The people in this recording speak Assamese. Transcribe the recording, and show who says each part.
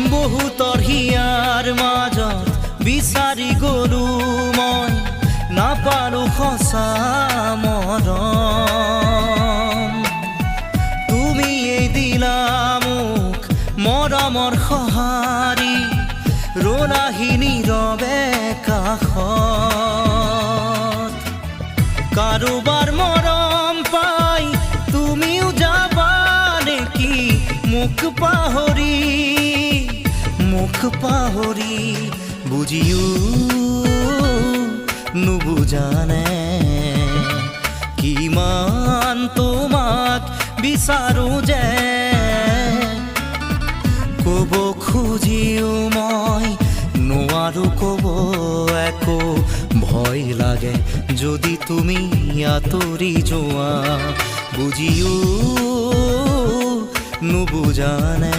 Speaker 1: বহুতৰ হিয়াৰ মাজত বিচাৰি গলো মই নাপালো সঁচা মৰম তুমিয়েই দিলা মোক মৰমৰ সঁহাৰি ৰোলাহি নীৰৱে কাষত কাৰোবাৰ মৰম পাই তুমিও যাবা নেকি মুখ পাহৰি বুজিও নুবুজানে কিমান তোমাক বিচাৰো যে ক'ব খুজিও মই নোৱাৰো ক'ব একো ভয় লাগে যদি তুমি আঁতৰি যোৱা বুজিও নুবুজানে